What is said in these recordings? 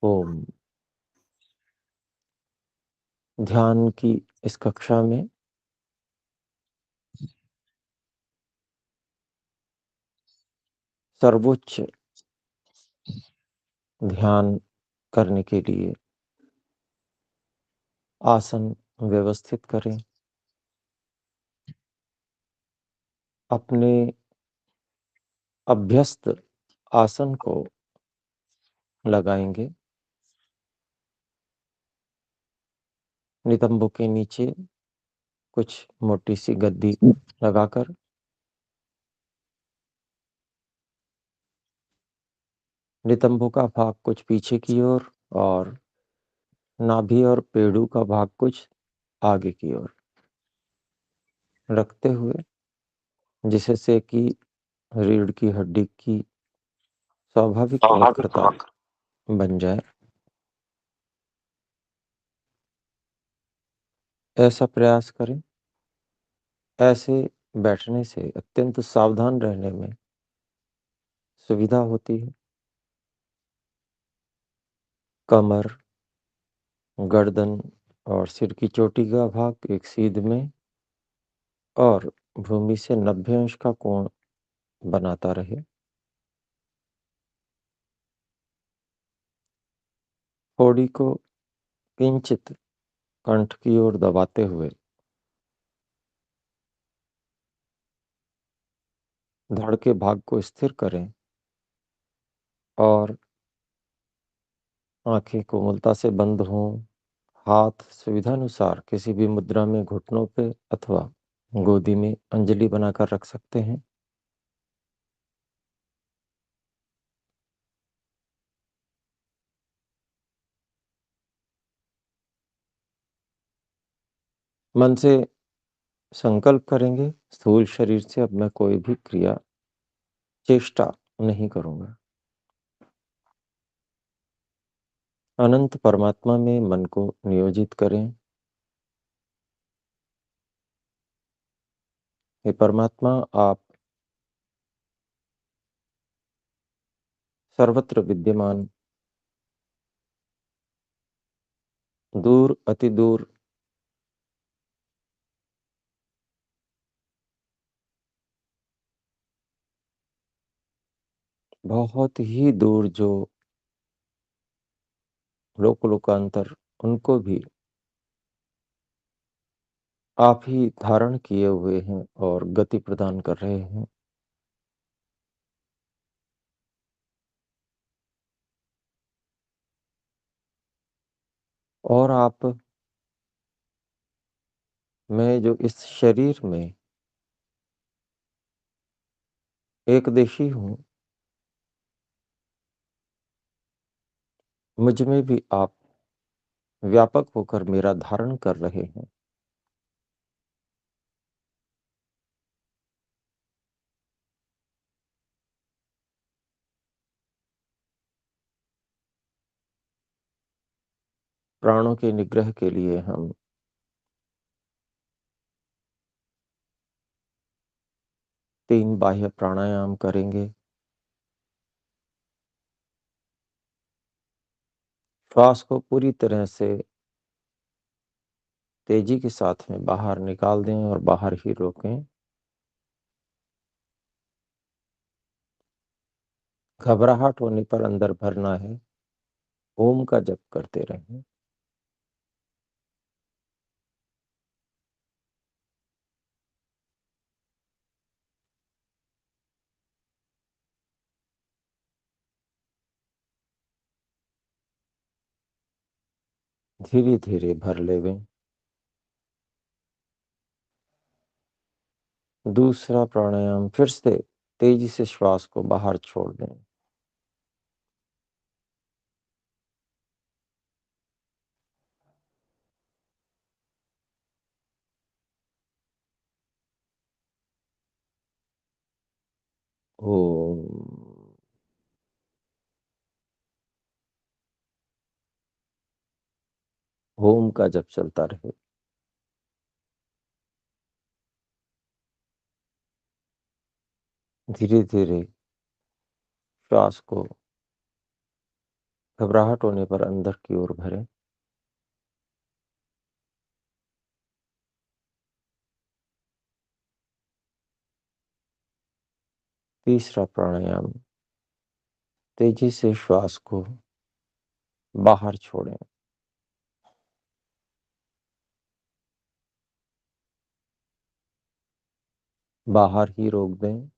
ओम। ध्यान की इस कक्षा में सर्वोच्च ध्यान करने के लिए आसन व्यवस्थित करें। अपने अभ्यस्त आसन को लगाएंगे। नितंबों के नीचे कुछ मोटी सी गद्दी लगाकर नितंबों का भाग कुछ पीछे की ओर और नाभि और पेड़ू का भाग कुछ आगे की ओर रखते हुए, जिससे कि रीढ़ की हड्डी की स्वाभाविक वक्रता बन जाए। ऐसा प्रयास करें। ऐसे बैठने से अत्यंत सावधान रहने में सुविधा होती है। कमर, गर्दन और सिर की चोटी का भाग एक सीध में और भूमि से 90 अंश का कोण बनाता रहे। ठोड़ी को किंचित कंठ की ओर दबाते हुए धड़ के भाग को स्थिर करें और आंखें कोमलता से बंद हों। हाथ सुविधानुसार किसी भी मुद्रा में घुटनों पे अथवा गोदी में अंजलि बनाकर रख सकते हैं। मन से संकल्प करेंगे, स्थूल शरीर से अब मैं कोई भी क्रिया चेष्टा नहीं करूंगा। अनंत परमात्मा में मन को नियोजित करें। हे परमात्मा, आप सर्वत्र विद्यमान, दूर अति दूर बहुत ही दूर जो लोक लोकांतर, उनको भी आप ही धारण किए हुए हैं और गति प्रदान कर रहे हैं। और आप, मैं जो इस शरीर में एक देशी हूँ, मुझ में भी आप व्यापक होकर मेरा धारण कर रहे हैं। प्राणों के निग्रह के लिए हम 3 बाह्य प्राणायाम करेंगे। श्वास को पूरी तरह से तेजी के साथ में बाहर निकाल दें और बाहर ही रोकें। घबराहट होने पर अंदर भरना है। ओम का जप करते रहें। धीरे धीरे भर लेवें। दूसरा प्राणायाम फिर से तेजी से श्वास को बाहर छोड़ दें। ओम। ओम का जप चलता रहे। धीरे धीरे श्वास को घबराहट होने पर अंदर की ओर भरें। तीसरा प्राणायाम, तेजी से श्वास को बाहर छोड़ें। बाहर ही रोक दें,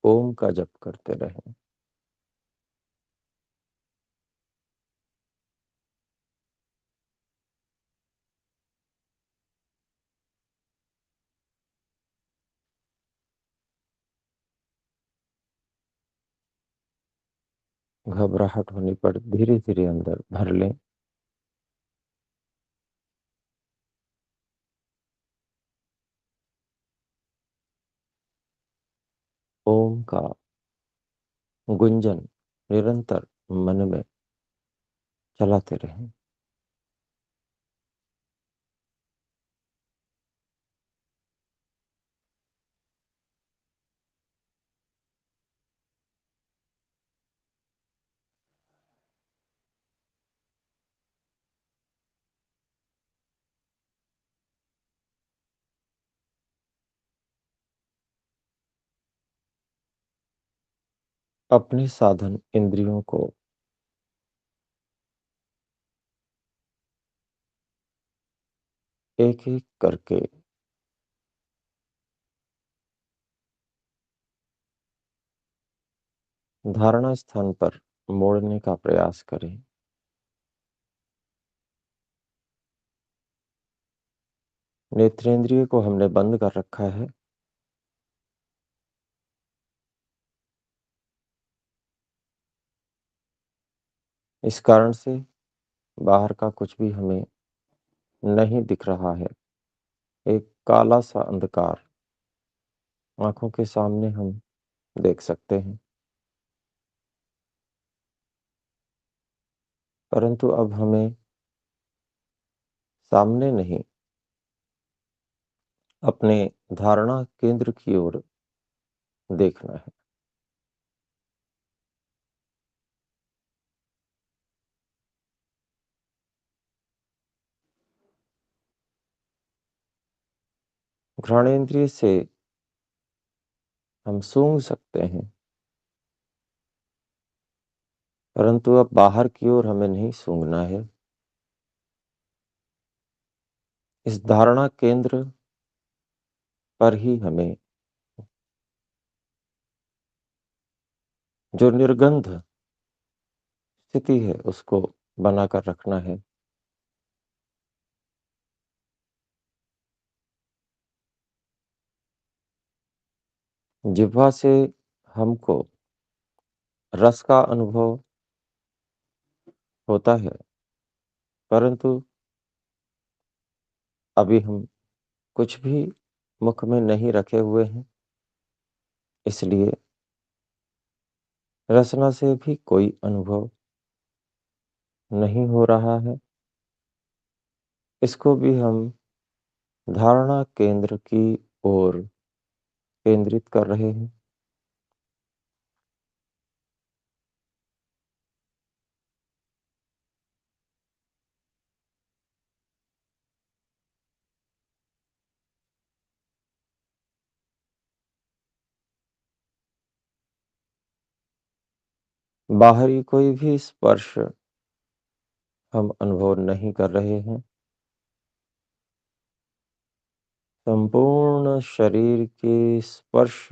ओम का जप करते रहें। घबराहट होने पर धीरे-धीरे अंदर भर लें। ओम का गुंजन निरंतर मन में चलाते रहें। अपने साधन इंद्रियों को एक-एक करके धारणा स्थान पर मोड़ने का प्रयास करें। नेत्रेंद्रिय को हमने बंद कर रखा है। इस कारण से बाहर का कुछ भी हमें नहीं दिख रहा है। एक काला-सा अंधकार आँखों के सामने हम देख सकते हैं। परंतु अब हमें सामने नहीं, अपने धारणा केंद्र की ओर देखना है। घ्राणेंद्रिय से हम सूंघ सकते हैं, परंतु अब बाहर की ओर हमें नहीं सूंघना है। इस धारणा केंद्र पर ही हमें जो निर्गंध स्थिति है, उसको बनाकर रखना है। जिह्वा से हमको रस का अनुभव होता है, परंतु अभी हम कुछ भी मुख में नहीं रखे हुए हैं, इसलिए रसना से भी कोई अनुभव नहीं हो रहा है। इसको भी हम धारणा केंद्र की ओर केंद्रित कर रहे हैं। बाहरी कोई भी स्पर्श हम अनुभव नहीं कर रहे हैं। संपूर्ण शरीर के स्पर्श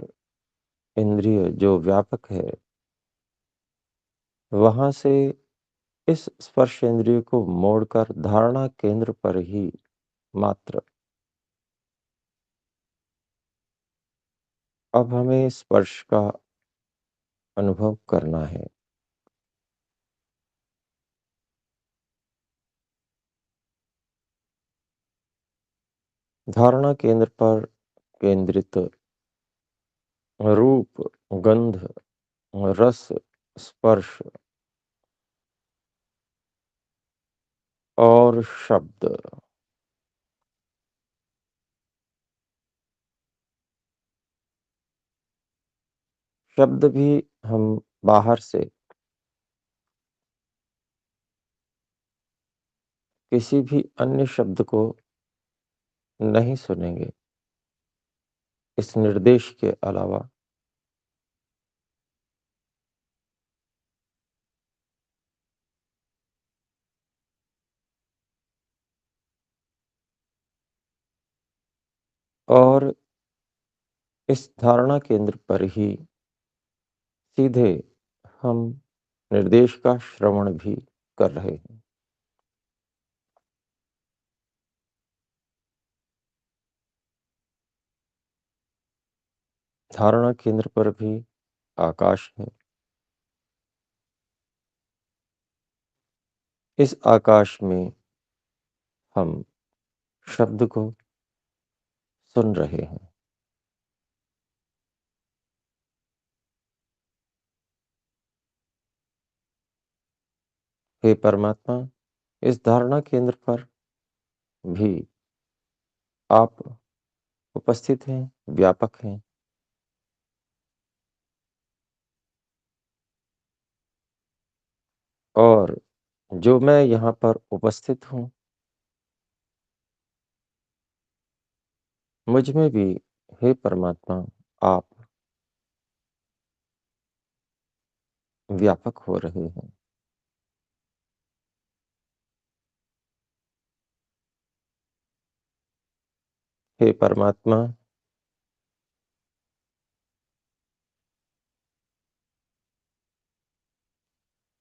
इंद्रिय जो व्यापक है, वहाँ से इस स्पर्श इंद्रिय को मोड़कर धारणा केंद्र पर ही मात्र अब हमें स्पर्श का अनुभव करना है। धारणा केंद्र पर केंद्रित रूप, गंध, रस, स्पर्श और शब्द। शब्द भी हम बाहर से किसी भी अन्य शब्द को नहीं सुनेंगे, इस निर्देश के अलावा। और इस धारणा केंद्र पर ही सीधे हम निर्देश का श्रवण भी कर रहे हैं। धारणा केंद्र पर भी आकाश है। इस आकाश में हम शब्द को सुन रहे हैं। हे परमात्मा, इस धारणा केंद्र पर भी आप उपस्थित हैं, व्यापक हैं। और जो मैं यहाँ पर उपस्थित हूँ, मुझ में भी, हे परमात्मा, आप व्यापक हो रहे हैं। हे परमात्मा,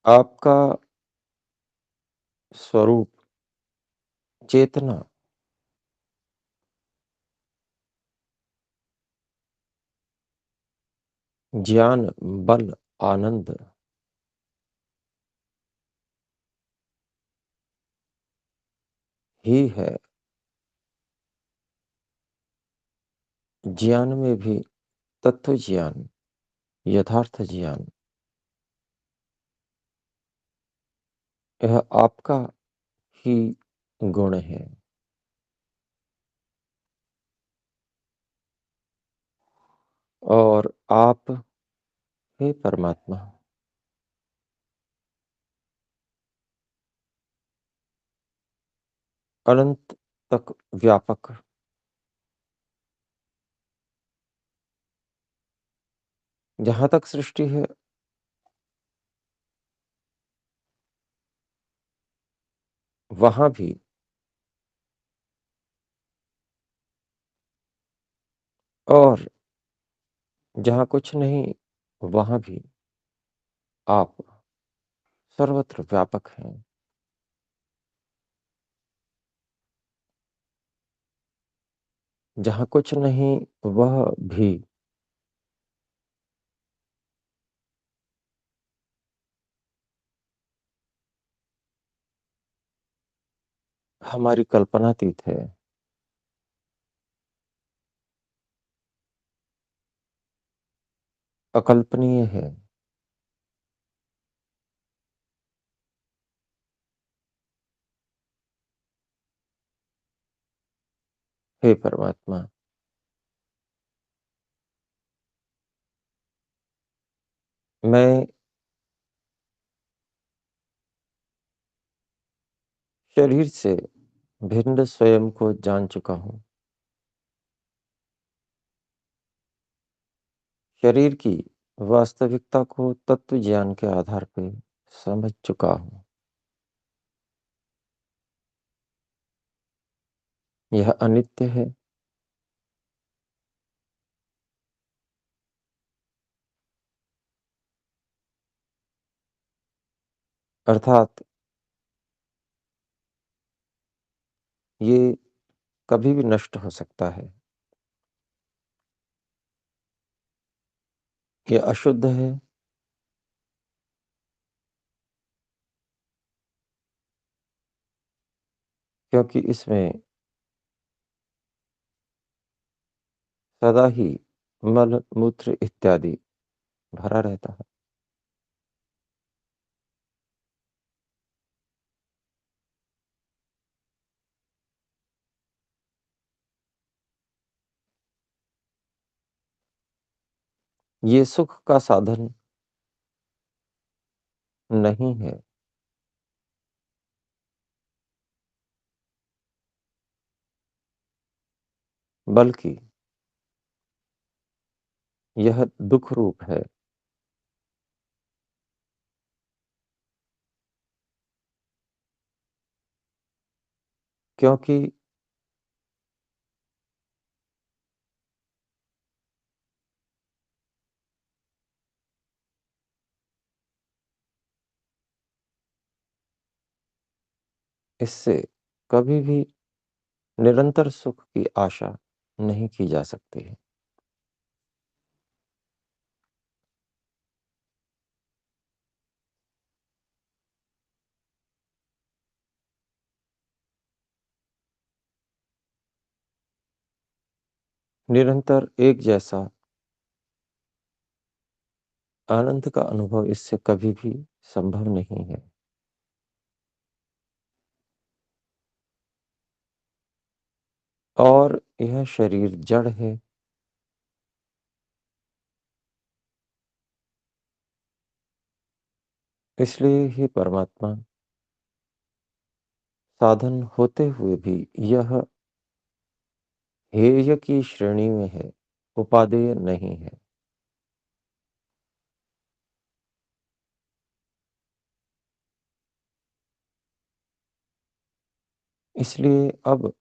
आपका स्वरूप, चेतना, ज्ञान, बल, आनंद ही है। ज्ञान में भी तत्व ज्ञान, यथार्थ ज्ञान, यह आपका ही गुण है। और आप, हे परमात्मा, अनंत तक व्यापक, जहाँ तक सृष्टि है, वहाँ भी। और जहाँ कुछ नहीं, वहाँ भी आप सर्वत्र व्यापक हैं। जहाँ कुछ नहीं, वह भी। हमारी कल्पनातीत है। अकल्पनीय है। हे परमात्मा, मैं शरीर से भिन्न स्वयं को जान चुका हूँ। शरीर की वास्तविकता को तत्व ज्ञान के आधार पे समझ चुका हूँ। यह अनित्य है। अर्थात ये कभी भी नष्ट हो सकता है। ये अशुद्ध है, क्योंकि इसमें सदा ही मल, मूत्र इत्यादि भरा रहता है। ये सुख का साधन नहीं है, बल्कि यह दुःख रूप है, क्योंकि इससे कभी भी निरंतर सुख की आशा नहीं की जा सकती है। निरंतर एक जैसा आनंद का अनुभव इससे कभी भी संभव नहीं है। और यह शरीर जड़ है, इसलिए ही परमात्मा साधन होते हुए भी यह हेय की श्रेणी में है, उपादेय नहीं है। इसलिए अब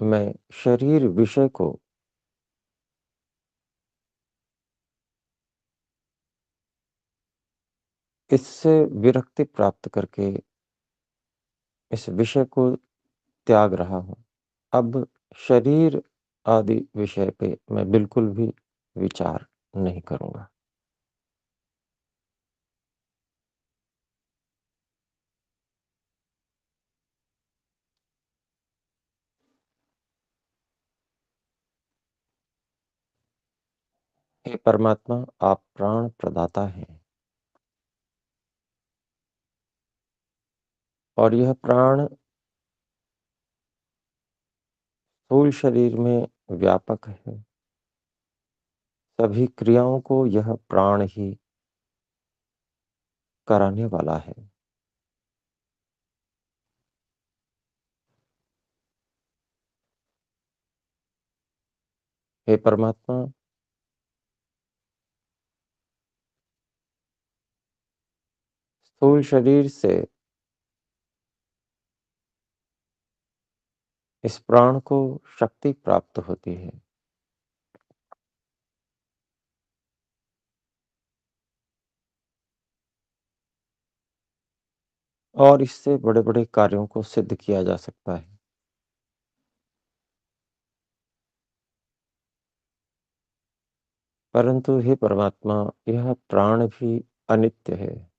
मैं शरीर विषय को इससे विरक्ति प्राप्त करके इस विषय को त्याग रहा हूँ। अब शरीर आदि विषय पे मैं बिल्कुल भी विचार नहीं करूँगा। हे परमात्मा, आप प्राण प्रदाता हैं और यह प्राण स्थूल शरीर में व्यापक है। सभी क्रियाओं को यह प्राण ही कराने वाला है। हे परमात्मा, स्थूल शरीर से इस प्राण को शक्ति प्राप्त होती है और इससे बड़े-बड़े कार्यों को सिद्ध किया जा सकता है। परंतु हे परमात्मा, यह प्राण भी अनित्य है।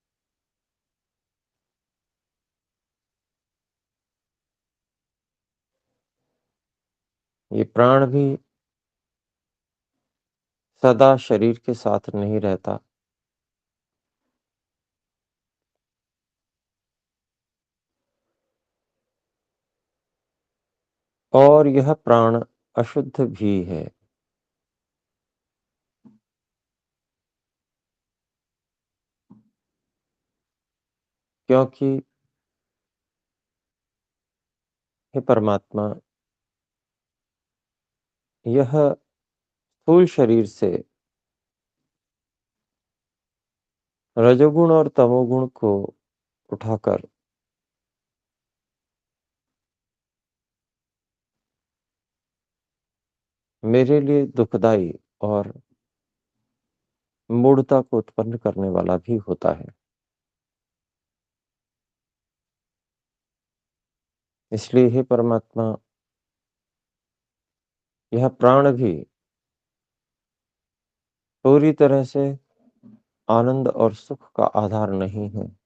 ये प्राण भी सदा शरीर के साथ नहीं रहता और यह प्राण अशुद्ध भी है, क्योंकि हे परमात्मा, यह स्थूल शरीर से रजोगुण और तमोगुण को उठाकर मेरे लिए दुखदाई और मूढ़ता को उत्पन्न करने वाला भी होता है। इसलिए हे परमात्मा, यह प्राण भी पूरी तरह से आनंद और सुख का आधार नहीं है।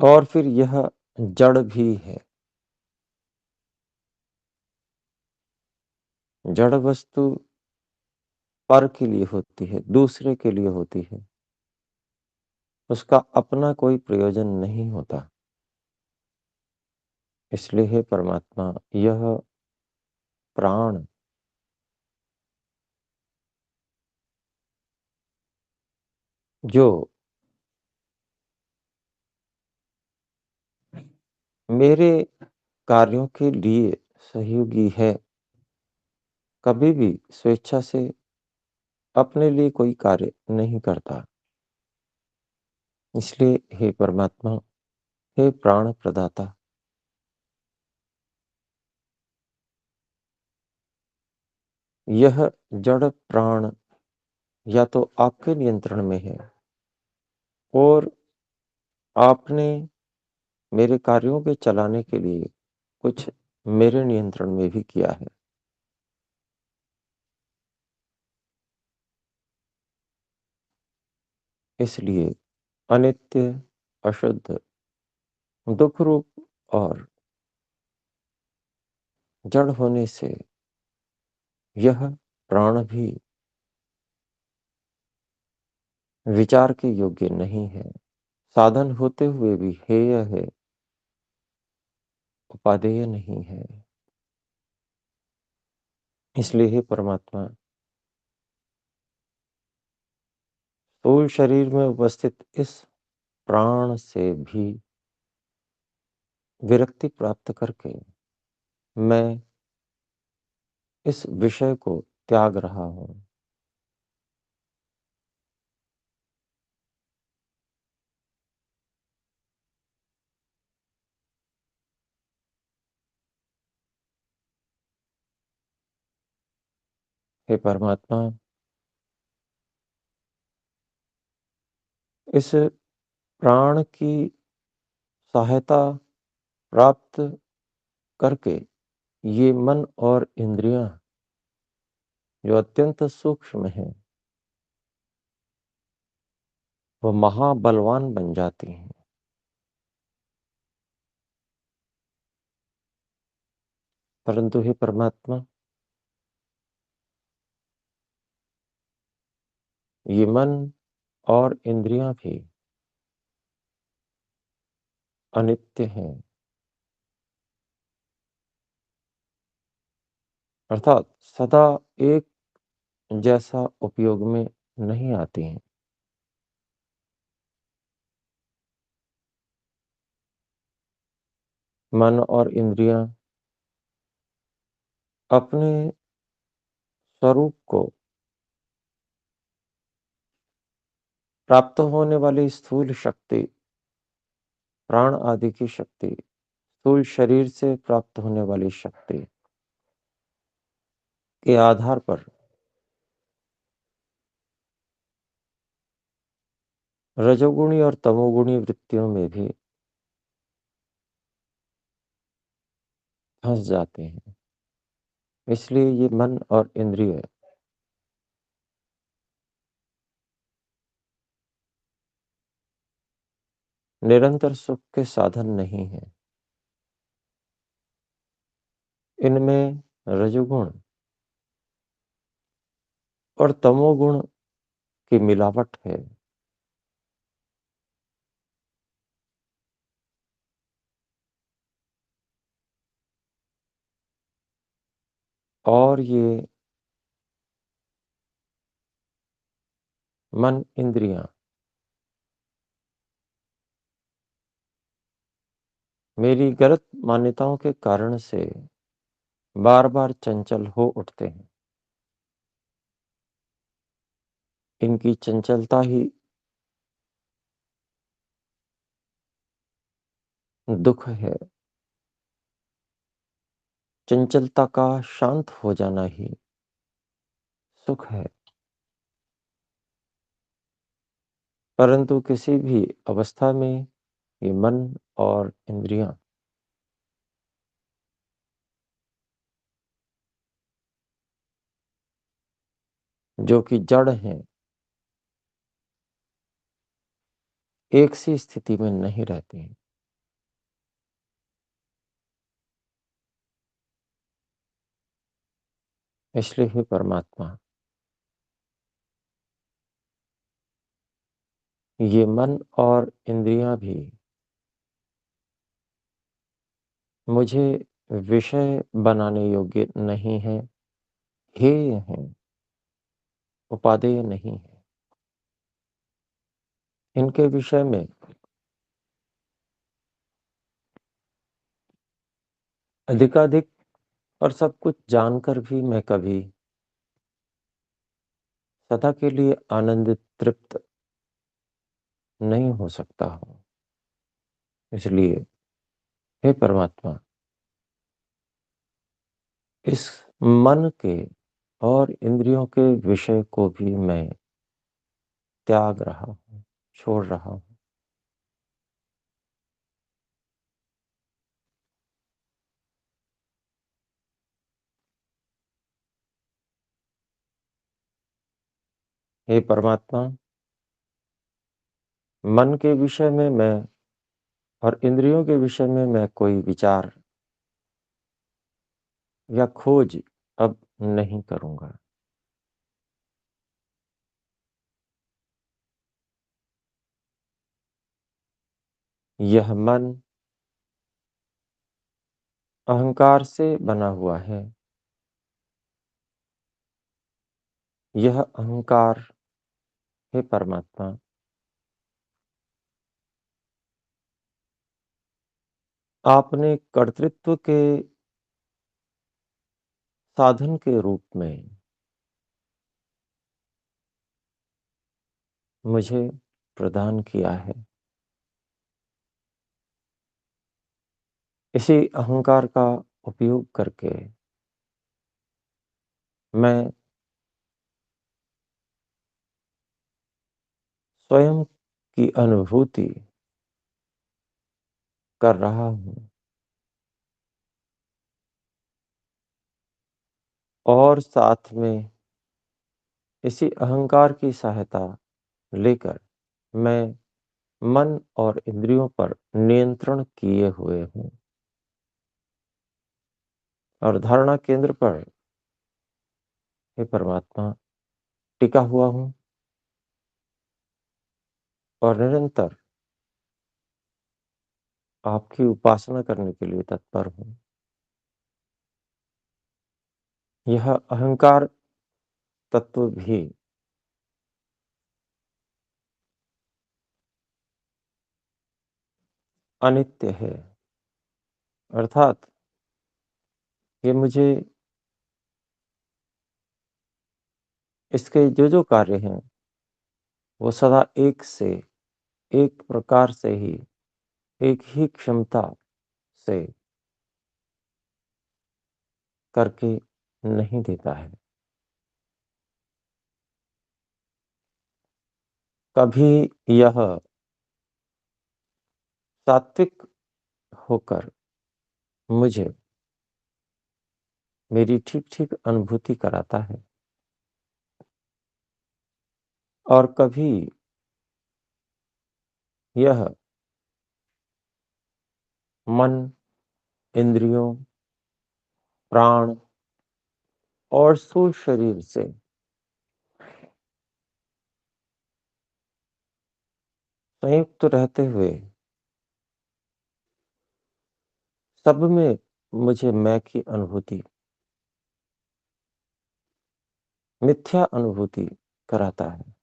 और फिर यह जड़ भी है। जड़ वस्तु पर के लिए होती है, दूसरे के लिए होती है। उसका अपना कोई प्रयोजन नहीं होता। इसलिए हे परमात्मा, यह प्राण जो मेरे कार्यों के लिए सहयोगी है, कभी भी स्वेच्छा से अपने लिए कोई कार्य नहीं करता। इसलिए हे परमात्मा, हे प्राण प्रदाता, यह जड़ प्राण या तो आपके नियंत्रण में है और आपने मेरे कार्यों के चलाने के लिए कुछ मेरे नियंत्रण में भी किया है। इसलिए अनित्य, अशुद्ध, दुःख रूप और जड़ होने से यह प्राण भी विचार के योग्य नहीं है। साधन होते हुए भी हेय है, उपादेय नहीं है। इसलिए हे परमात्मा, स्थूल शरीर में उपस्थित इस प्राण से भी विरक्ति प्राप्त करके मैं इस विषय को त्याग रहा हूँ। हे परमात्मा, इस प्राण की सहायता प्राप्त करके ये मन और इंद्रियां जो अत्यंत सूक्ष्म हैं, वो महाबलवान बन जाती हैं। परंतु हे परमात्मा, ये मन और इंद्रियां भी अनित्य हैं, अर्थात सदा एक जैसा उपयोग में नहीं आती हैं। मन और इंद्रियां अपने स्वरूप को प्राप्त होने वाली स्थूल शक्ति, प्राण आदि की शक्ति, स्थूल शरीर से प्राप्त होने वाली शक्ति के आधार पर रजोगुणी और तमोगुणी वृत्तियों में भी फंस जाते हैं। इसलिए ये मन और इंद्रिय निरंतर सुख के साधन नहीं है। इनमें रजोगुण और तमोगुण की मिलावट है। और ये मन, इंद्रियां मेरी गलत मान्यताओं के कारण से बार-बार चंचल हो उठते हैं। इनकी चंचलता ही दुःख है। चंचलता का शांत हो जाना ही सुख है। परंतु किसी भी अवस्था में ये मन और इंद्रियां जो कि जड़ हैं, एक सी स्थिति में नहीं रहती हैं। इसलिए हे परमात्मा, ये मन और इंद्रियां भी मुझे विषय बनाने योग्य नहीं हैं, हेय हैं, उपादेय नहीं हैं। इनके विषय में अधिकाधिक और सब कुछ जानकर भी मैं कभी सदा के लिए आनंदित, तृप्त नहीं हो सकता हूँ। इसलिए हे परमात्मा, इस मन के और इंद्रियों के विषय को भी मैं त्याग रहा हूँ, छोड़ रहा हूँ। हे परमात्मा, मन के विषय में मैं और इंद्रियों के विषय में मैं कोई विचार या खोज अब नहीं करूँगा। यह मन अहंकार से बना हुआ है। यह अहंकार, हे परमात्मा, आपने कर्तृत्व के साधन के रूप में मुझे प्रदान किया है। इसी अहंकार का उपयोग करके मैं स्वयं की अनुभूति कर रहा हूँ और साथ में इसी अहंकार की सहायता लेकर मैं मन और इंद्रियों पर नियंत्रण किए हुए हूँ और धारणा केंद्र पर, हे परमात्मा, टिका हुआ हूँ और निरंतर आपकी उपासना करने के लिए तत्पर हूँ। यह अहंकार तत्व भी अनित्य है, अर्थात ये मुझे इसके जो कार्य हैं वो सदा एक प्रकार से ही, एक ही क्षमता से करके नहीं देता है। कभी यह सात्विक होकर मुझे मेरी ठीक-ठीक अनुभूति कराता है और कभी यह मन, इंद्रियों, प्राण और स्थूल शरीर से संयुक्त रहते हुए सब में मुझे मैं की अनुभूति, मिथ्या अनुभूति कराता है।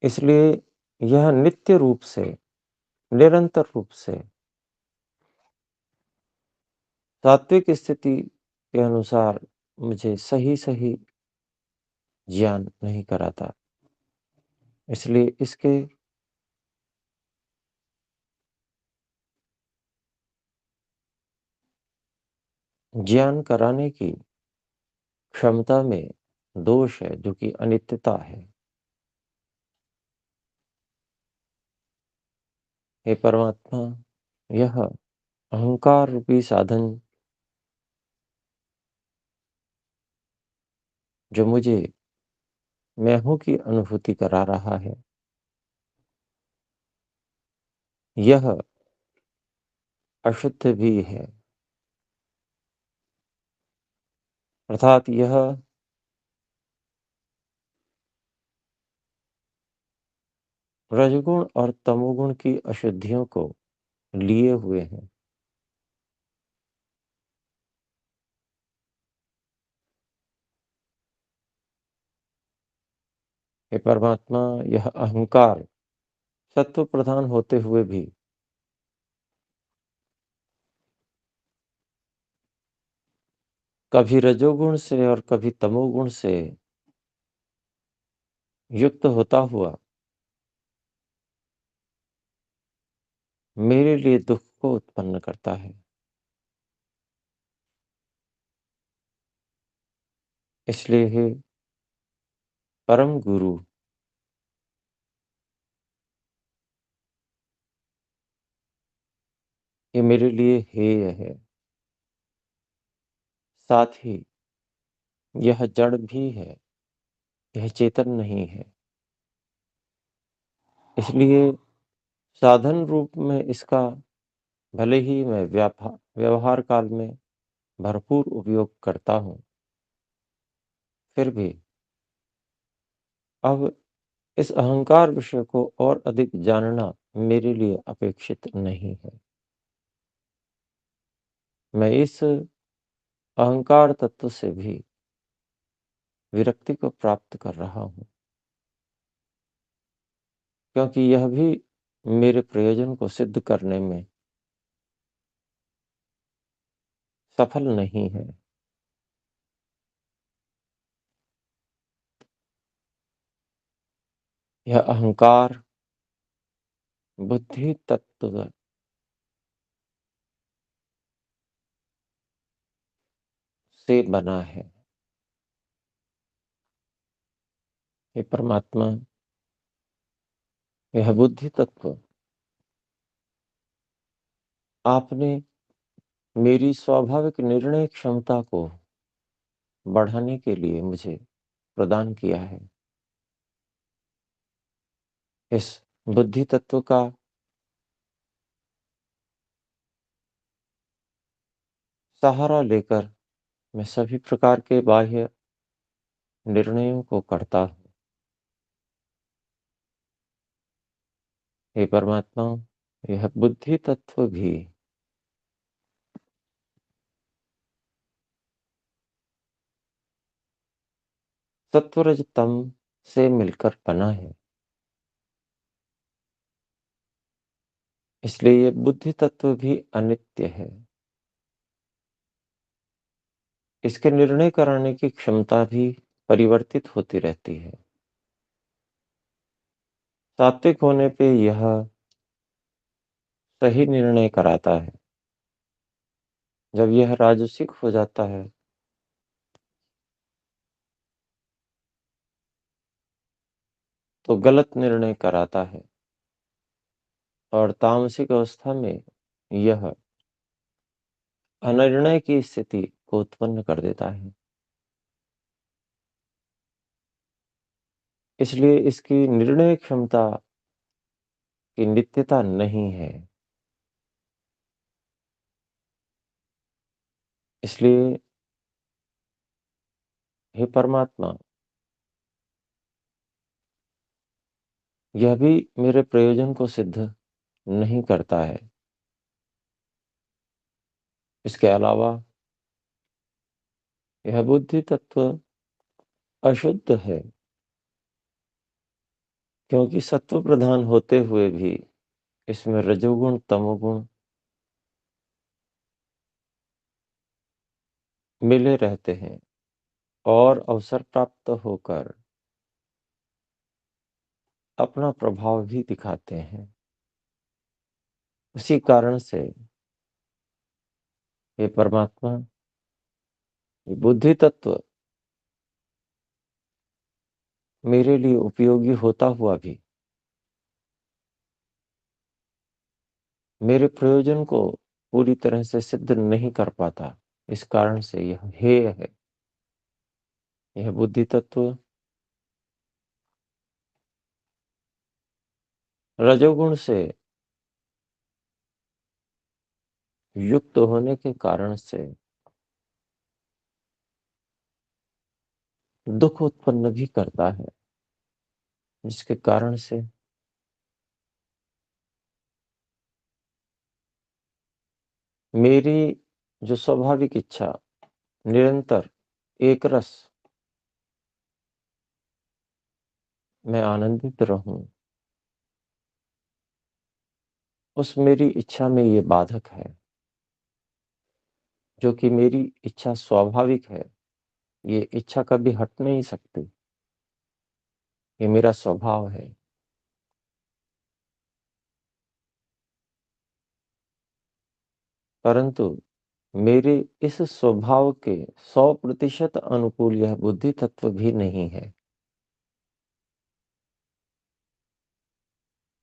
इसलिए यह नित्य रूप से, निरंतर रूप से सात्विक स्थिति के अनुसार मुझे सही-सही ज्ञान नहीं कराता। इसलिए इसके ज्ञान कराने की क्षमता में दोष है, जो कि अनित्यता है। हे परमात्मा, यह अहंकार रूपी साधन जो मुझे मैं हूँ की अनुभूति करा रहा है, यह अशुद्ध भी है। अर्थात यह रजोगुण और तमोगुण की अशुद्धियों को लिए हुए हैं। हे परमात्मा, यह अहंकार सत्व प्रधान होते हुए भी कभी रजोगुण से और कभी तमोगुण से युक्त होता हुआ मेरे लिए दुःख को उत्पन्न करता है। इसलिए हे परम गुरु, ये मेरे लिए हेय है, साथ ही यह जड़ भी है, यह चेतन नहीं है। इसलिए साधन रूप में इसका भले ही मैं व्यवहार काल में भरपूर उपयोग करता हूँ, फिर भी अब इस अहंकार विषय को और अधिक जानना मेरे लिए अपेक्षित नहीं है। मैं इस अहंकार तत्व से भी विरक्ति को प्राप्त कर रहा हूँ, क्योंकि यह भी मेरे प्रयोजन को सिद्ध करने में सफल नहीं है। यह अहंकार बुद्धि तत्व से बना है। हे परमात्मा, यह बुद्धि तत्व आपने मेरी स्वाभाविक निर्णय क्षमता को बढ़ाने के लिए मुझे प्रदान किया है। इस बुद्धि तत्व का सहारा लेकर मैं सभी प्रकार के बाह्य निर्णयों को करता हूँ। हे परमात्मा, यह बुद्धि तत्व भी सत्वरज तम से मिलकर बना है। इसलिए ये बुद्धि तत्व भी अनित्य है। इसके निर्णय कराने की क्षमता भी परिवर्तित होती रहती है। सात्विक होने पे यह सही निर्णय कराता है। जब यह राजसिक हो जाता है तो गलत निर्णय कराता है, और तामसिक अवस्था में यह अनिर्णय की स्थिति को उत्पन्न कर देता है। इसलिए इसकी निर्णय क्षमता की नित्यता नहीं है। इसलिए हे परमात्मा, यह भी मेरे प्रयोजन को सिद्ध नहीं करता है। इसके अलावा यह बुद्धि तत्व अशुद्ध है, क्योंकि सत्व प्रधान होते हुए भी इसमें रजोगुण तमोगुण मिले रहते हैं और अवसर प्राप्त होकर अपना प्रभाव भी दिखाते हैं। उसी कारण से हे परमात्मा, ये बुद्धि तत्व मेरे लिए उपयोगी होता हुआ भी मेरे प्रयोजन को पूरी तरह से सिद्ध नहीं कर पाता। इस कारण से यह हेय है। यह बुद्धि तत्व रजोगुण से युक्त होने के कारण से दुःख उत्पन्न भी करता है, जिसके कारण से मेरी जो स्वाभाविक इच्छा निरंतर एक रस मैं आनंदित रहूँ, उस मेरी इच्छा में ये बाधक है, जो कि मेरी इच्छा स्वाभाविक है, ये इच्छा कभी हट नहीं सकती, ये मेरा स्वभाव है। परंतु मेरे इस स्वभाव के 100% अनुकूल यह बुद्धि तत्व भी नहीं है।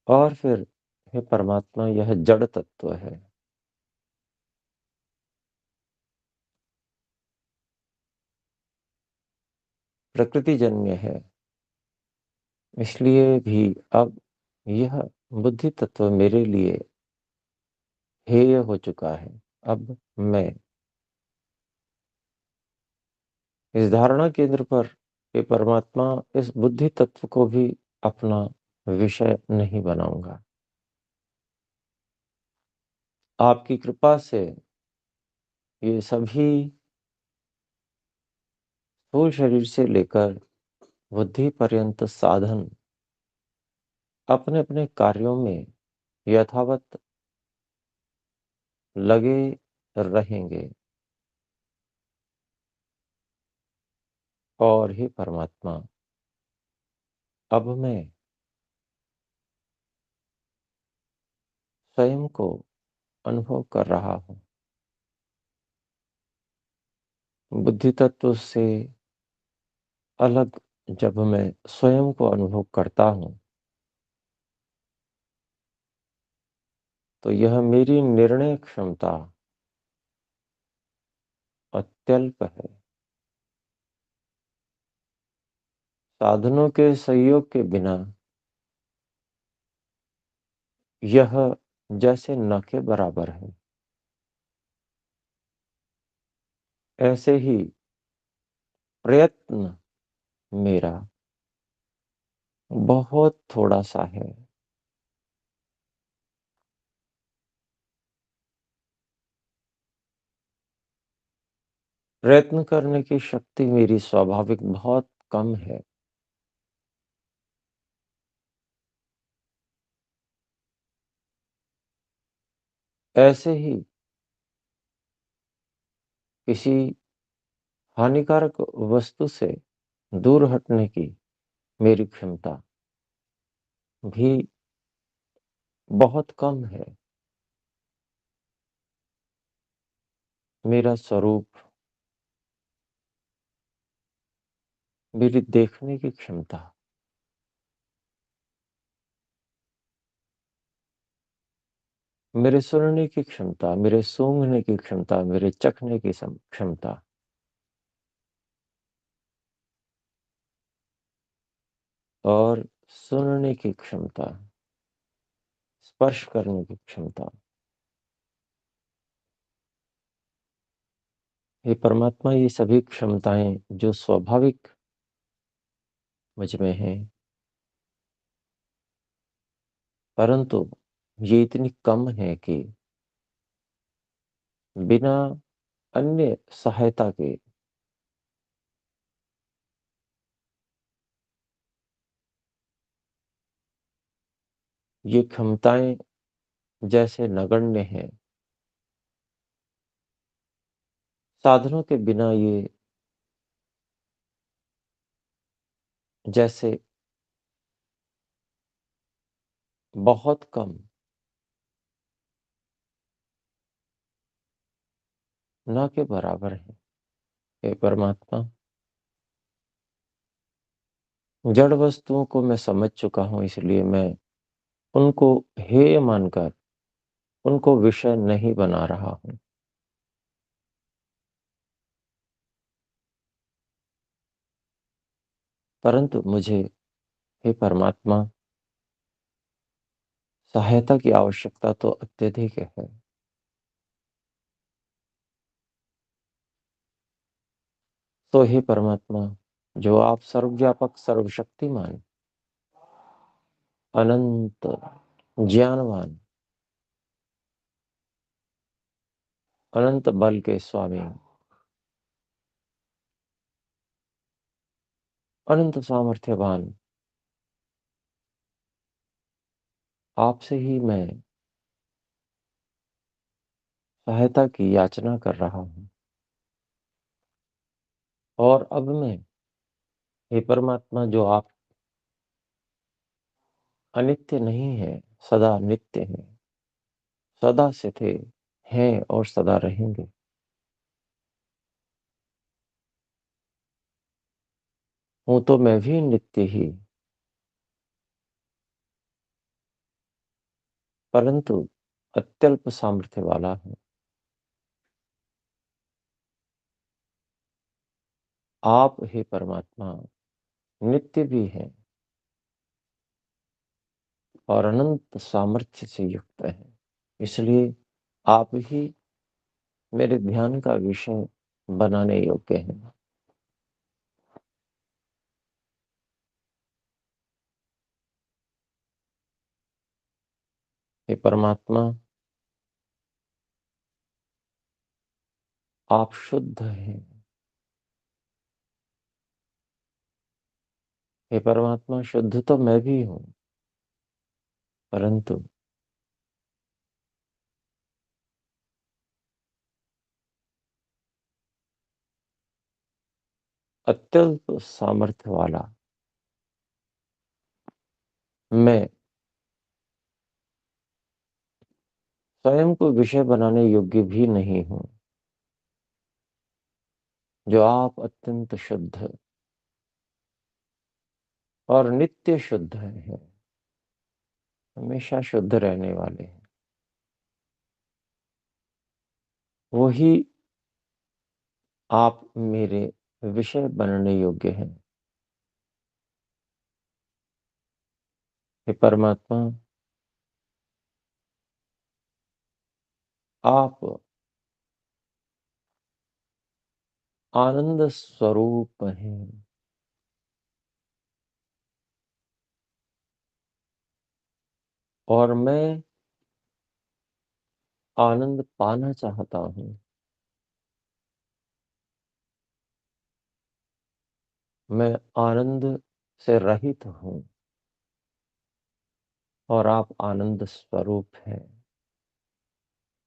और फिर हे परमात्मा यह जड़ तत्व है। प्रकृतिजन्य है। इसलिए भी अब यह बुद्धि तत्व मेरे लिए हेय हो चुका है। अब मैं इस धारणा केंद्र पर हे परमात्मा इस बुद्धि तत्व को भी अपना विषय नहीं बनाऊँगा। आपकी कृपा से ये सभी स्थूल शरीर से लेकर बुद्धि पर्यंत साधन अपने-अपने कार्यों में यथावत लगे रहेंगे। और हे परमात्मा अब मैं स्वयं को अनुभव कर रहा हूँ। बुद्धि तत्व से अलग जब मैं स्वयं को अनुभव करता हूँ, तो यह मेरी निर्णय क्षमता अत्यल्प है। साधनों के सहयोग के बिना यह जैसे न के बराबर है, ऐसे ही प्रयत्न मेरा बहुत थोड़ा-सा है। प्रयत्न करने की शक्ति मेरी स्वाभाविक बहुत कम है। ऐसे ही किसी हानिकारक वस्तु से दूर हटने की मेरी क्षमता भी बहुत कम है। मेरा स्वरूप, मेरी देखने की क्षमता, मेरे सुनने की क्षमता, मेरे सूँघने की क्षमता, मेरे चखने की क्षमता और सुनने की क्षमता, स्पर्श करने की क्षमता। हे परमात्मा ये सभी क्षमताएँ जो स्वाभाविक मुझ में हैं, परंतु ये इतनी कम है कि बिना अन्य सहायता के ये क्षमताएँ जैसे नगण्य हैं। साधनों के बिना ये जैसे बहुत कम, ना के बराबर हैं। हे परमात्मा, जड़ वस्तुओं को मैं समझ चुका हूँ इसलिए मैं उनको हेय मानकर उनको विषय नहीं बना रहा हूँ। परंतु मुझे हे परमात्मा सहायता की आवश्यकता तो अत्यधिक है। तो हे परमात्मा जो आप सर्वव्यापक, सर्वशक्तिमान, अनंत, ज्ञानवान अनंत बल के स्वामी, अनंत सामर्थ्यवान, आपसे ही मैं सहायता की याचना कर रहा हूँ। और अब मैं, हे परमात्मा, जो आप अनित्य नहीं है, सदा नित्य हैं, सदा से थे, हैं और सदा रहेंगे। हूँ तो मैं भी नित्य ही, परंतु अत्यल्प सामर्थ्य वाला हूँ। आप, हे परमात्मा, नित्य भी हैं और अनंत सामर्थ्य से युक्त हैं। इसलिए आप ही मेरे ध्यान का विषय बनाने योग्य हैं। हे परमात्मा, आप शुद्ध हैं। हे परमात्मा, शुद्ध तो मैं भी हूँ, परंतु अत्यल्प सामर्थ्य वाला मैं स्वयं को विषय बनाने योग्य भी नहीं हूँ। जो आप अत्यंत शुद्ध और नित्य शुद्ध हैं, हमेशा शुद्ध रहने वाले हैं, वही आप मेरे विषय बनने योग्य हैं। हे परमात्मा, आप आनंद स्वरूप हैं और मैं आनंद पाना चाहता हूँ। मैं आनंद से रहित हूँ और आप आनंद स्वरूप हैं।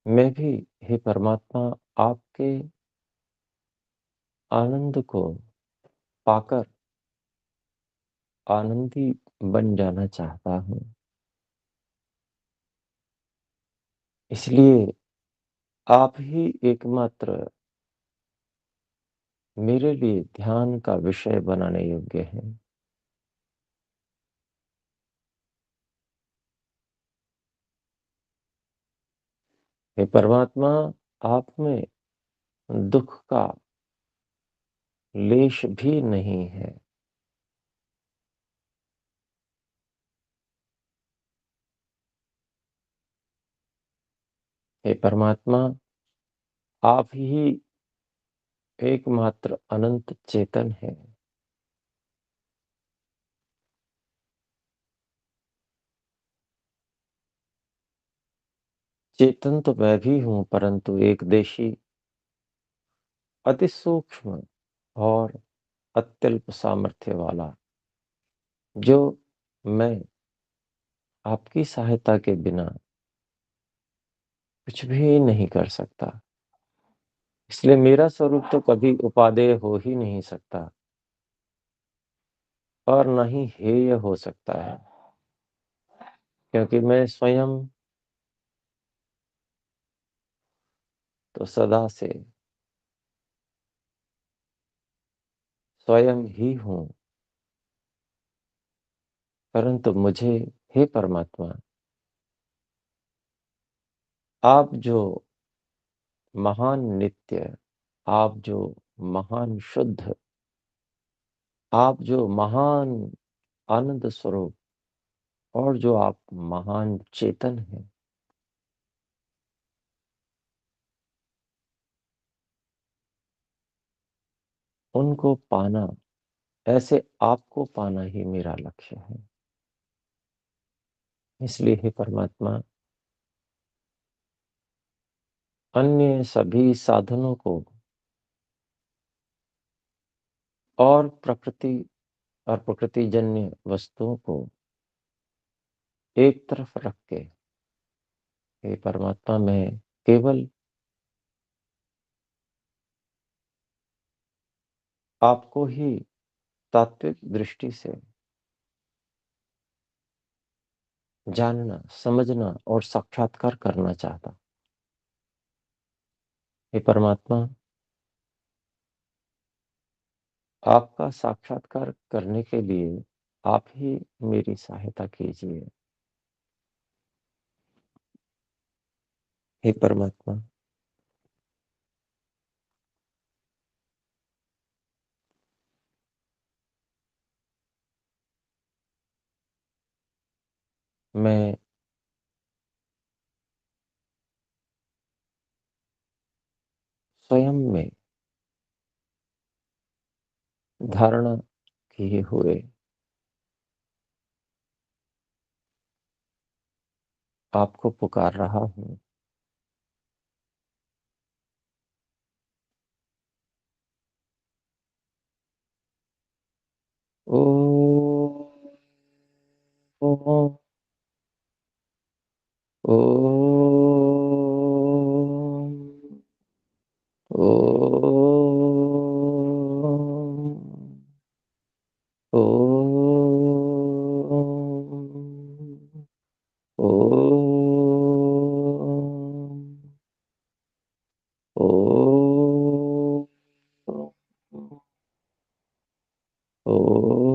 मैं भी, हे परमात्मा, आपके आनंद को पाकर आनंदी बन जाना चाहता हूँ। इसलिए आप ही एकमात्र मेरे लिए ध्यान का विषय बनाने योग्य हैं। हे परमात्मा, आप में दुख का लेश भी नहीं है। हे परमात्मा, आप ही एकमात्र अनंत चेतन है। चेतन तो मैं भी हूँ, परंतु एक देशी, अति सूक्ष्म और अत्यल्प सामर्थ्य वाला, जो मैं आपकी सहायता के बिना कुछ भी नहीं कर सकता। इसलिए मेरा स्वरूप तो कभी उपादेय हो ही नहीं सकता और न ही हेय हो सकता है, क्योंकि मैं स्वयं तो सदा से स्वयं ही हूँ। परंतु मुझे, हे परमात्मा, आप जो महान नित्य, आप जो महान शुद्ध, आप जो महान आनंद स्वरूप और जो आप महान चेतन हैं, उनको पाना, ऐसे आपको पाना ही मेरा लक्ष्य है। इसलिए हे परमात्मा, अन्य सभी साधनों को और प्रकृतिजन्य वस्तुओं को एक तरफ रख के, हे परमात्मा, मैं केवल आपको ही तात्विक दृष्टि से जानना, समझना और साक्षात्कार करना चाहता। हे परमात्मा, आपका साक्षात्कार करने के लिए आप ही मेरी सहायता कीजिए। हे परमात्मा, मैं स्वयं में धारणा किए हुए आपको पुकार रहा हूँ। ओम, ओम, ओम, ओम, ओम, ओम, ओम, ओम,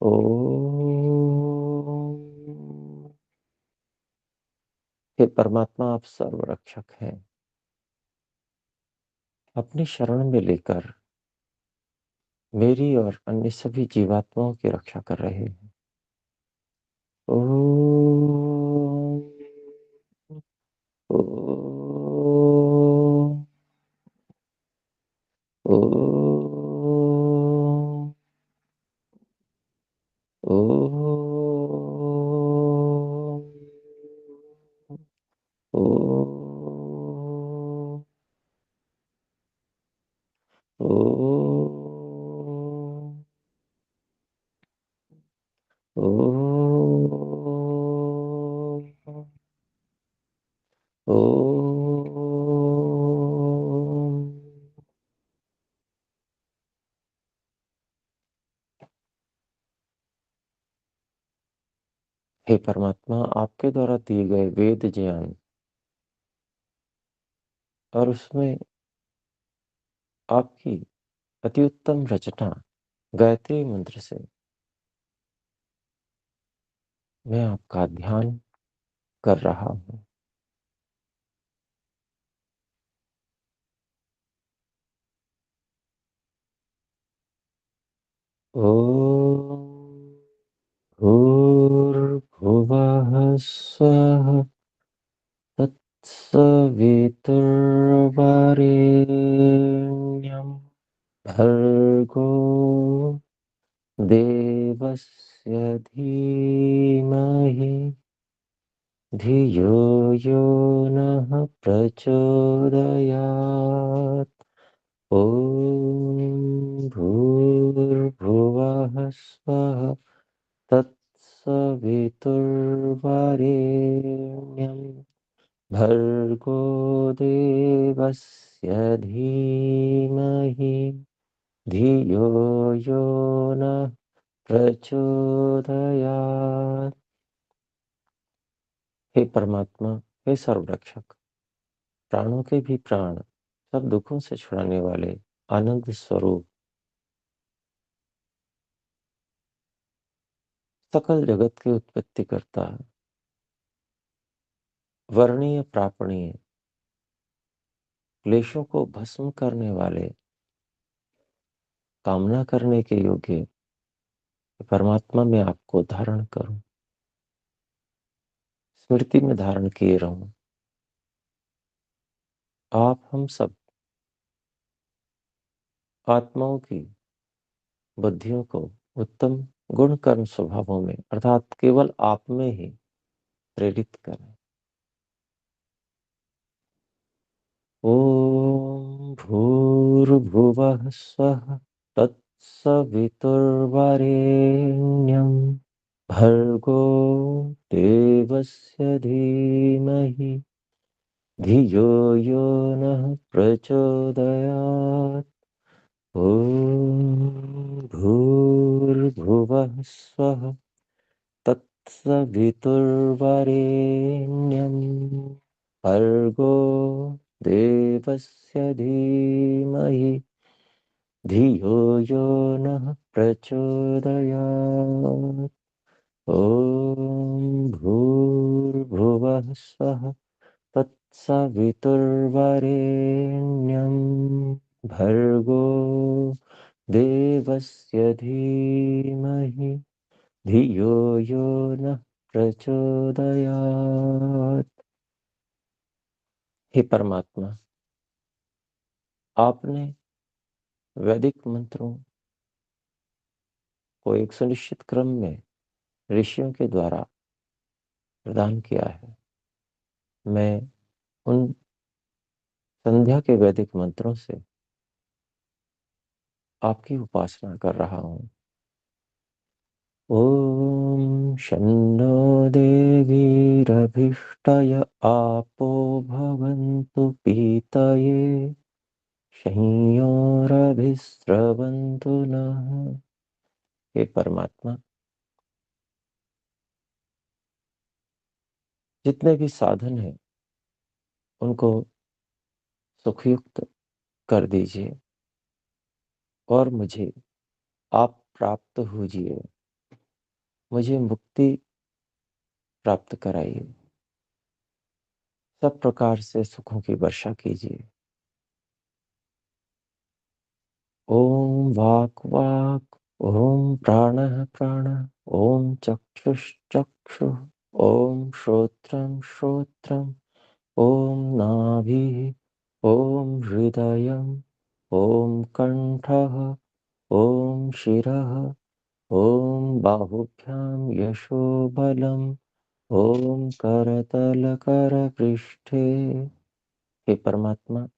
ओम। हे परमात्मा, आप सर्वरक्षक हैं। अपनी शरण में लेकर मेरी और अन्य सभी जीवात्माओं की रक्षा कर रहे हैं। ओम, ओम, ओम, ओम, ओम, ओम, ओम, ओम। हे परमात्मा, आपके द्वारा दिए गए वेद ज्ञान और उसमें आपकी अति उत्तम रचना गायत्री मंत्र से मैं आपका ध्यान कर रहा हूँ। ओम भूर्भुवः स्वः तत्सवितुर्वरेण्यं भर्गो देवस्य धीमहि धियो यो नः प्रचोदयात्। ॐ भूर्भुवः स्वः तत्सवितुर्वरेण्यं भर्गो देवस्य धीमहि धियो यो नः प्रचोदयात्। हे परमात्मा, हे सर्वरक्षक, प्राणों के भी प्राण, सब दुखों से छुड़ाने वाले आनंद स्वरूप, सकल जगत की उत्पत्ति करता, वर्णीय प्रापणीय, क्लेशों को भस्म करने वाले, कामना करने के योग्य परमात्मा, मैं आपको धारण करूं, स्मृति में धारण किए रहूं। आप हम सब आत्माओं की बुद्धियों को उत्तम गुण कर्म स्वभावों में, अर्थात केवल आप में ही प्रेरित करें। ॐ भूर्भुवः स्वः तत्सवितुर्वरेण्यं भर्गो देवस्य धीमहि धियो यो नः प्रचोदयात्। ॐ भूर्भुवः स्वः तत्सवितुर्वरेण्यं भर्गो देवस्य धीमहि धियो यो नः प्रचोदयात्। ॐ भूर्भुवः स्वः तत्सवितुर्वरेण्यं भर्गो देवस्य धीमहि धियो यो नः प्रचोदयात्। हे परमात्मा, आपने वैदिक मंत्रों को एक सुनिश्चित क्रम में ऋषियों के द्वारा प्रदान किया है। मैं उन संध्या के वैदिक मंत्रों से आपकी उपासना कर रहा हूँ। ओम शन्नो देवीरभिष्टय आपो भवन्तु पीतये संयोरभिस्रवन्तु नः। हे परमात्मा, जितने भी साधन हैं उनको सुखयुक्त कर दीजिए और मुझे आप प्राप्त होजिए, मुझे मुक्ति प्राप्त कराइए, सब प्रकार से सुखों की वर्षा कीजिए। ओम वाक् वाक्, ओम प्राणः प्राणः, ओम चक्षुश्चक्षुः, ओम श्रोत्रं श्रोत्रम्, ओम नाभिः, ओम हृदयम्, ओम कण्ठः, ओम शिरः, ओम बाहुभ्यां यशोबलम्, ओम करतलकरपृष्ठे। हे परमात्मा,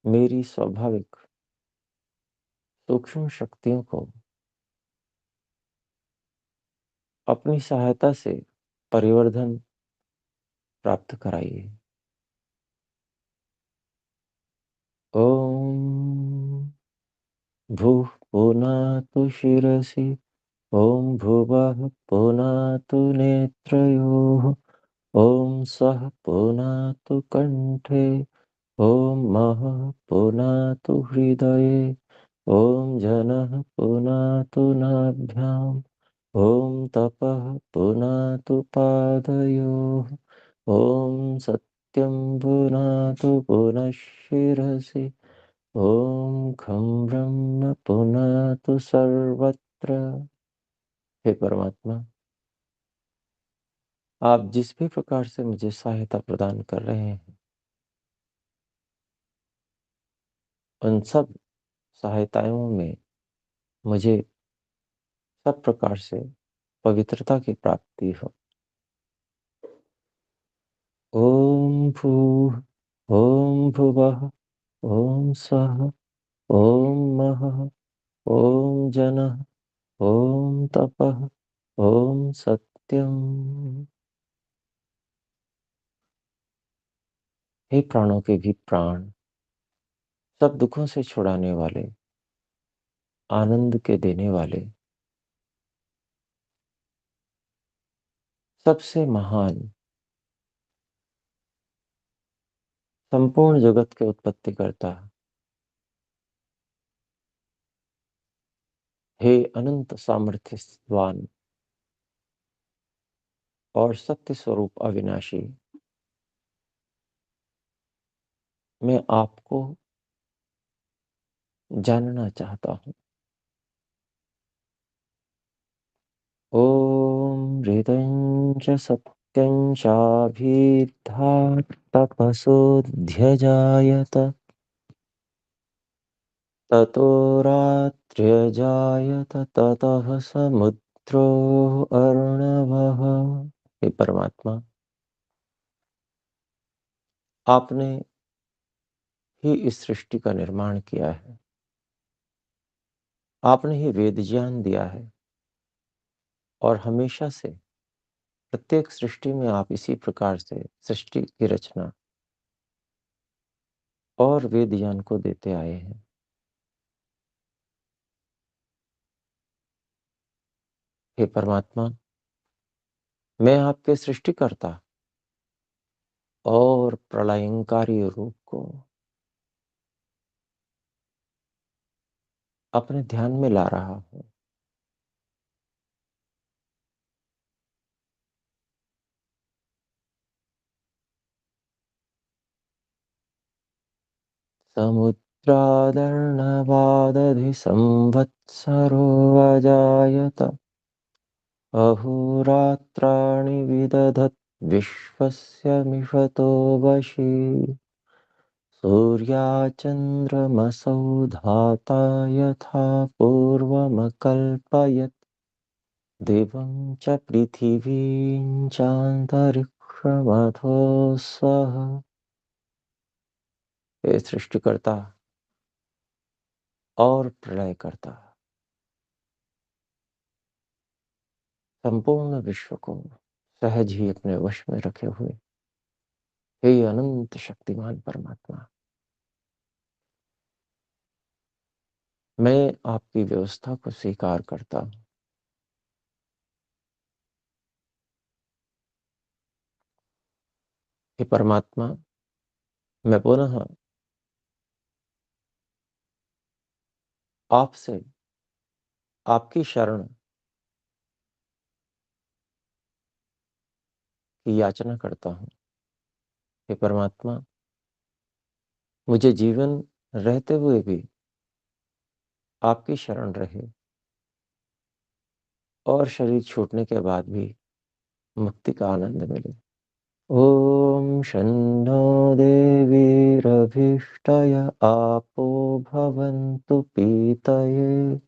मेरी स्वाभाविक सूक्ष्म शक्तियों को अपनी सहायता से परिवर्धन प्राप्त कराइए। ओम भूः पुनातु शिरसि, ओम भुवः पुनातु नेत्रयोः, ओम स्वः पुनातु कंठे, ओम महः पुनातु हृदये, ओम जनः पुनातु नाभ्याम्, ओम तपः पुनातु पादयोः, ओम सत्यं पुनातु पुनः शिरसि, ओम खं ब्रह्म पुनातु सर्वत्र। हे परमात्मा, आप जिस भी प्रकार से मुझे सहायता प्रदान कर रहे हैं, उन सब सहायताओं में मुझे सब प्रकार से पवित्रता की प्राप्ति हो। ओम भूः, ओम भुवः, ओम स्वः, ओम महः, ओम जनः, ओम तपः, ओम सत्यम। हे प्राणों के भी प्राण, सब दुखों से छुड़ाने वाले, आनंद के देने वाले, सबसे महान, संपूर्ण जगत के उत्पत्ति करता, हे अनंत सामर्थ्यवान और सत्य स्वरूप अविनाशी, मैं आपको जानना चाहता हूँ। ओम हृदं च सत्यं चाभिद्धात् तपसोऽध्यजायत, ततो रात्र्यजायत ततः समुद्रः नेत्रो अर्णवः। हे परमात्मा, आपने ही इस सृष्टि का निर्माण किया है, आपने ही वेद ज्ञान दिया है और हमेशा से प्रत्येक सृष्टि में आप इसी प्रकार से सृष्टि की रचना और वेद ज्ञान को देते आए हैं। हे परमात्मा, मैं आपके सृष्टिकर्ता और प्रलयंकारी रूप को अपने ध्यान में ला रहा हूं। समुद्रादर्णवादधि संवत्सरो अजायत, अहोरात्राणि विदधत् विश्वस्य मिषतो वशी। सूर्याचन्द्रमसौ धाता यथा पूर्वमकल्पयत्, दिवं च पृथिवीं चान्तरिक्षमथो स्वः। हे सृष्टिकर्ता और प्रलयकर्ता, संपूर्ण विश्व को सहज ही अपने वश में रखे हुए हे अनंत शक्तिमान परमात्मा, मैं आपकी व्यवस्था को स्वीकार करता हूं। हे परमात्मा, मैं पुनः आपसे आपकी शरण की याचना करता हूं। हे परमात्मा, मुझे जीवन रहते हुए भी आपकी शरण रहे और शरीर छूटने के बाद भी मुक्ति का आनंद मिले। ओम शन्नो देवीरभीष्टय आपो भवन्तु पीतये,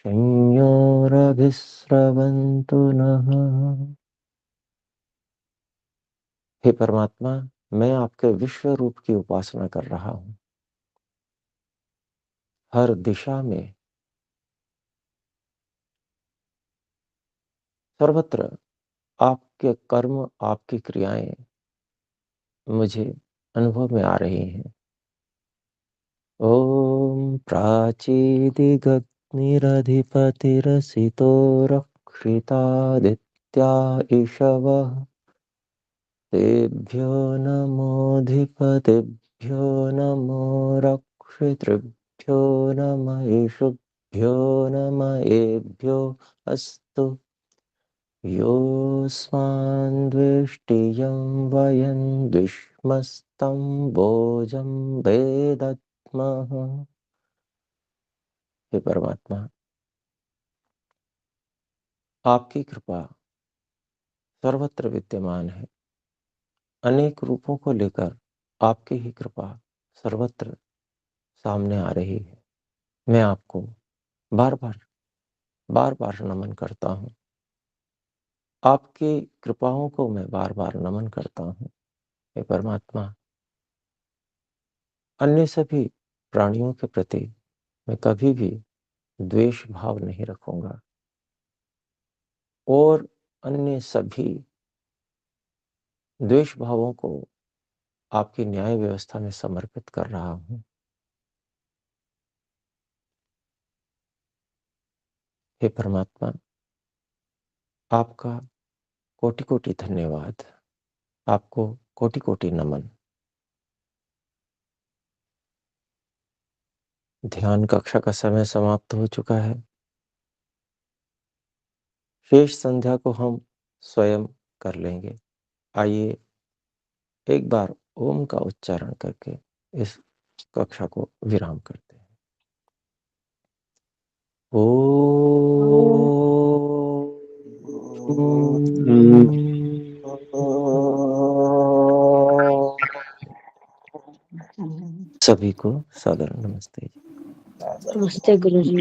संयोरभिस्रवन्तु नः। हे परमात्मा, मैं आपके विश्व रूप की उपासना कर रहा हूं। हर दिशा में सर्वत्र आपके कर्म, आपकी क्रियाएं मुझे अनुभव में आ रही हैं। ओम प्राचीदिगग्निरधिपतिरसितो रक्षितादित्या ईशवः, तेभ्यो नमोऽधिपतिभ्यो नमो रक्षितृभ्यो नम ईशुभ्यो नम एभ्यो अस्तु। योऽस्मान् द्वेष्टियं वयं द्विष्मस्तं भोजं वेदत्मः। हे परमात्मा, आपकी कृपा सर्वत्र विद्यमान है। अनेक रूपों को लेकर आपकी ही कृपा सर्वत्र सामने आ रही है। मैं आपको बार बार नमन करता हूँ। आपकी कृपाओं को मैं बार बार नमन करता हूँ। हे परमात्मा, अन्य सभी प्राणियों के प्रति मैं कभी भी द्वेष भाव नहीं रखूंगा और अन्य सभी द्वेष भावों को आपकी न्याय व्यवस्था में समर्पित कर रहा हूं। हे परमात्मा, आपका कोटि कोटि धन्यवाद, आपको कोटि कोटि नमन। ध्यान कक्षा का समय समाप्त हो चुका है। शेष संध्या को हम स्वयं कर लेंगे। आइए एक बार ओम का उच्चारण करके इस कक्षा को विराम करते हैं। सभी को सादर नमस्ते। नमस्ते गुरुजी।